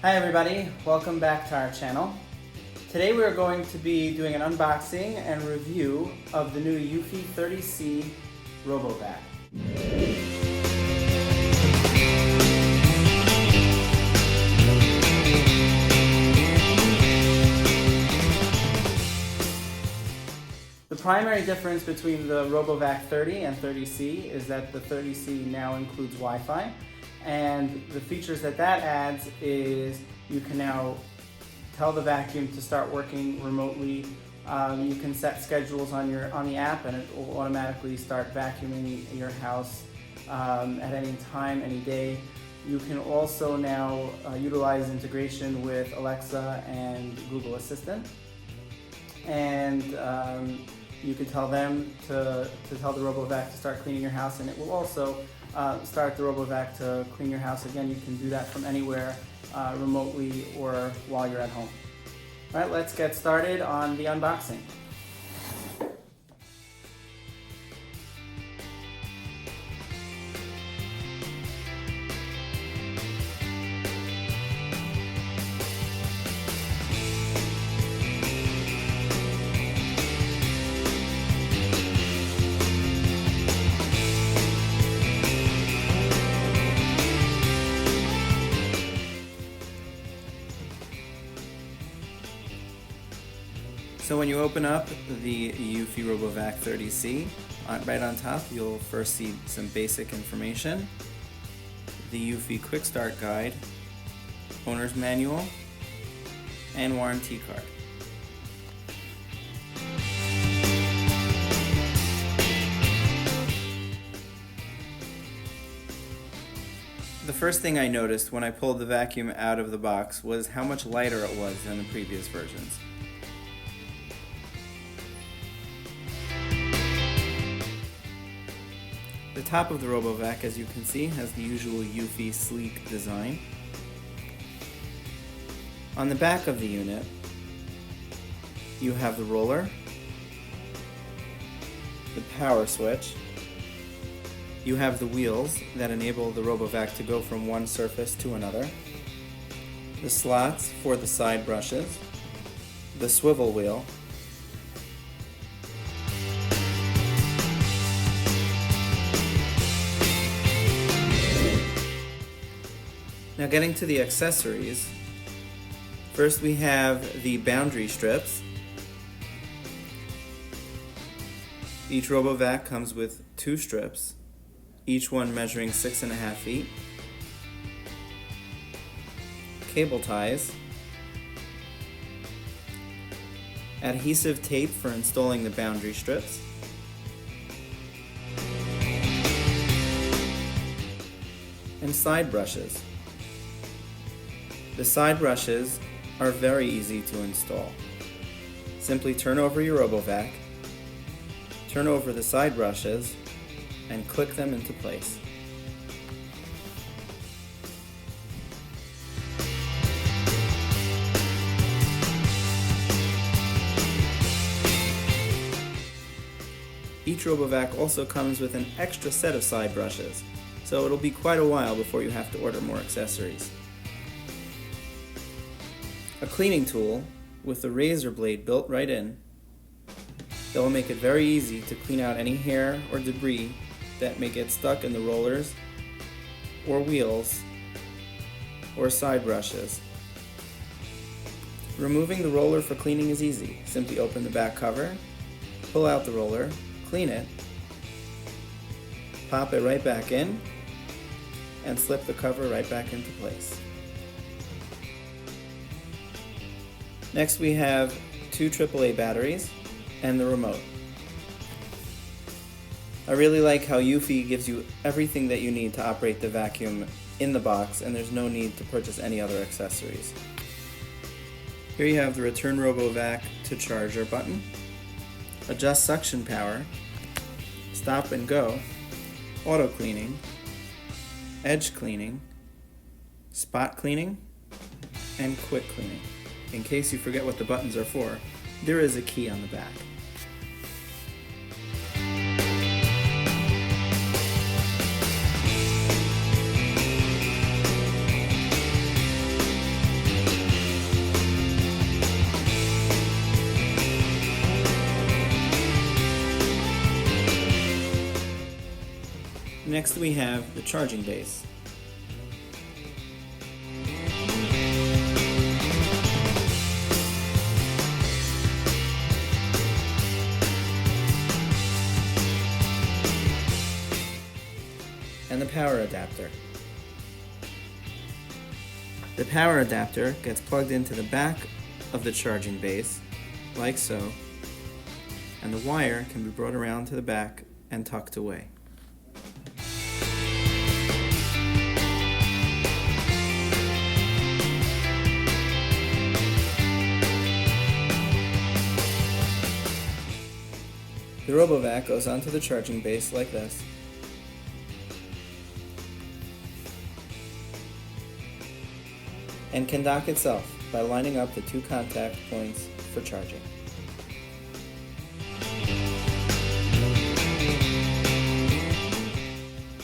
Hi everybody, welcome back to our channel. Today we are going to be doing an unboxing and review of the new Eufy 30C RoboVac. The primary difference between the RoboVac 30 and 30C is that the 30C now includes Wi-Fi. And the features that adds is you can now tell the vacuum to start working remotely. You can set schedules on the app, and it will automatically start vacuuming your house at any time, any day. You can also now utilize integration with Alexa and Google Assistant, and you can tell them to tell the RoboVac to start cleaning your house, and it will also start the RoboVac to clean your house. Again, you can do that from anywhere, remotely or while you're at home. All right, let's get started on the unboxing. So when you open up the Eufy RoboVac 30C, right on top you'll first see some basic information, the Eufy Quick Start Guide, owner's manual, and warranty card. The first thing I noticed when I pulled the vacuum out of the box was how much lighter it was than the previous versions. The top of the RoboVac, as you can see, has the usual Eufy sleek design. On the back of the unit, you have the roller, the power switch, you have the wheels that enable the RoboVac to go from one surface to another, the slots for the side brushes, the swivel wheel, Now getting to the accessories, first we have the boundary strips. Each RoboVac comes with 2 strips, each one measuring 6.5 feet. Cable ties. Adhesive tape for installing the boundary strips. And side brushes. The side brushes are very easy to install. Simply turn over your RoboVac, turn over the side brushes, and click them into place. Each RoboVac also comes with an extra set of side brushes, so it'll be quite a while before you have to order more accessories. A cleaning tool with a razor blade built right in that will make it very easy to clean out any hair or debris that may get stuck in the rollers or wheels or side brushes. Removing the roller for cleaning is easy. Simply open the back cover, pull out the roller, clean it, pop it right back in, and slip the cover right back into place. Next we have 2 AAA batteries and the remote. I really like how Eufy gives you everything that you need to operate the vacuum in the box, and there's no need to purchase any other accessories. Here you have the return RoboVac to charger button, adjust suction power, stop and go, auto cleaning, edge cleaning, spot cleaning, and quick cleaning. In case you forget what the buttons are for, there is a key on the back. Next we have the charging base. And the power adapter. The power adapter gets plugged into the back of the charging base, like so, and the wire can be brought around to the back and tucked away. The RoboVac goes onto the charging base like this. And can dock itself by lining up the two contact points for charging.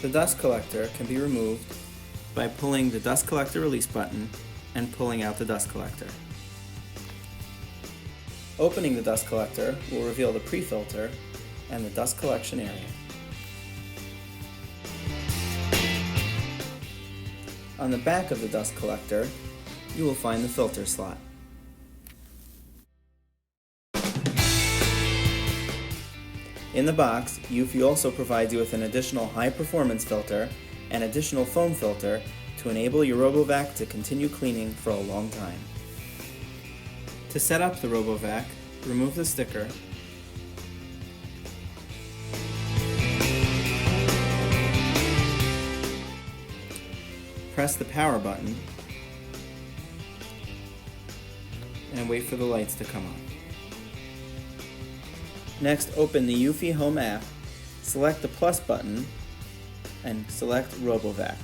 The dust collector can be removed by pulling the dust collector release button and pulling out the dust collector. Opening the dust collector will reveal the pre-filter and the dust collection area. On the back of the dust collector, you will find the filter slot. In the box, Eufy also provides you with an additional high-performance filter and additional foam filter to enable your RoboVac to continue cleaning for a long time. To set up the RoboVac, remove the sticker, press the power button, and wait for the lights to come on. Next, open the Eufy Home app, select the plus button, and select RoboVac.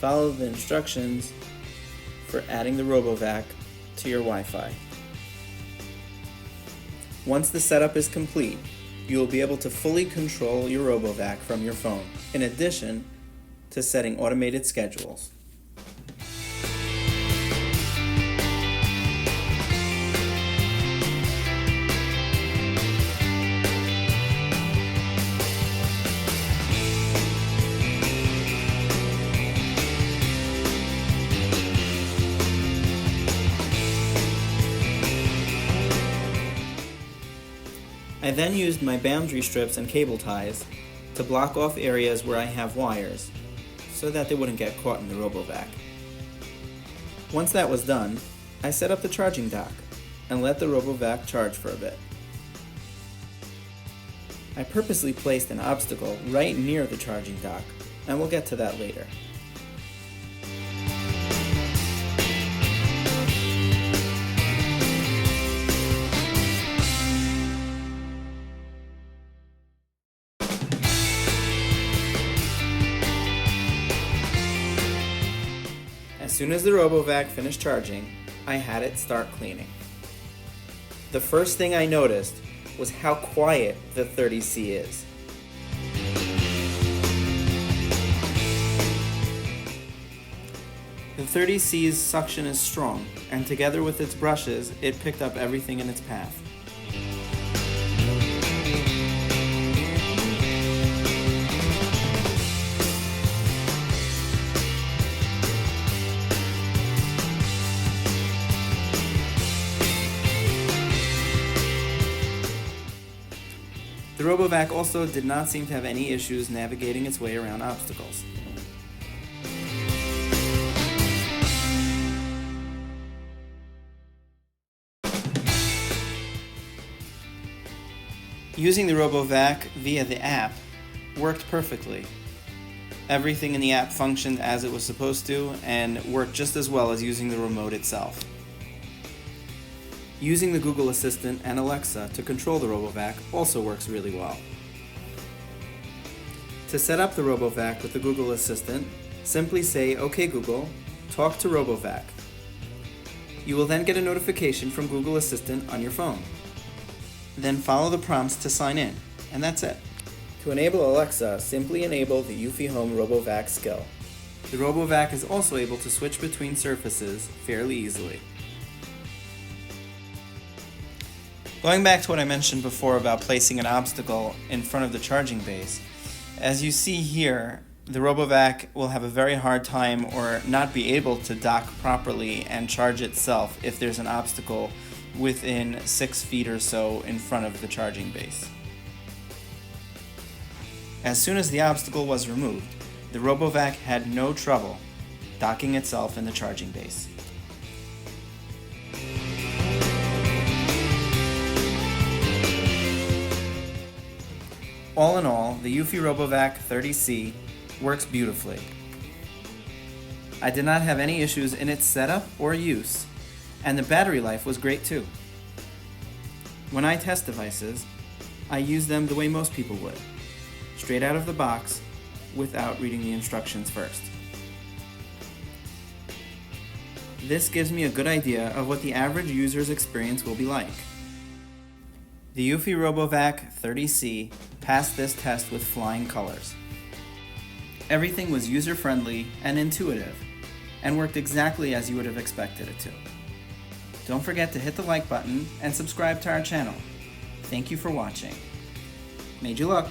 Follow the instructions for adding the RoboVac to your Wi-Fi. Once the setup is complete, you will be able to fully control your RoboVac from your phone, in addition to setting automated schedules. I then used my boundary strips and cable ties to block off areas where I have wires so that they wouldn't get caught in the RoboVac. Once that was done, I set up the charging dock and let the RoboVac charge for a bit. I purposely placed an obstacle right near the charging dock, and we'll get to that later. As soon as the RoboVac finished charging, I had it start cleaning. The first thing I noticed was how quiet the 30C is. The 30C's suction is strong, and together with its brushes, it picked up everything in its path. The RoboVac also did not seem to have any issues navigating its way around obstacles. Using the RoboVac via the app worked perfectly. Everything in the app functioned as it was supposed to and worked just as well as using the remote itself. Using the Google Assistant and Alexa to control the RoboVac also works really well. To set up the RoboVac with the Google Assistant, simply say, "Okay Google, talk to RoboVac." You will then get a notification from Google Assistant on your phone. Then follow the prompts to sign in, and that's it. To enable Alexa, simply enable the Eufy Home RoboVac skill. The RoboVac is also able to switch between surfaces fairly easily. Going back to what I mentioned before about placing an obstacle in front of the charging base, As you see here, the RoboVac will have a very hard time or not be able to dock properly and charge itself if there's an obstacle within 6 feet or so in front of the charging base. As soon as the obstacle was removed, the RoboVac had no trouble docking itself in the charging base. All in all, the Eufy RoboVac 30C works beautifully. I did not have any issues in its setup or use, and the battery life was great too. When I test devices, I use them the way most people would, straight out of the box without reading the instructions first. This gives me a good idea of what the average user's experience will be like. The Eufy RoboVac 30C passed this test with flying colors. Everything was user-friendly and intuitive, and worked exactly as you would have expected it to. Don't forget to hit the like button and subscribe to our channel. Thank you for watching. Made you look.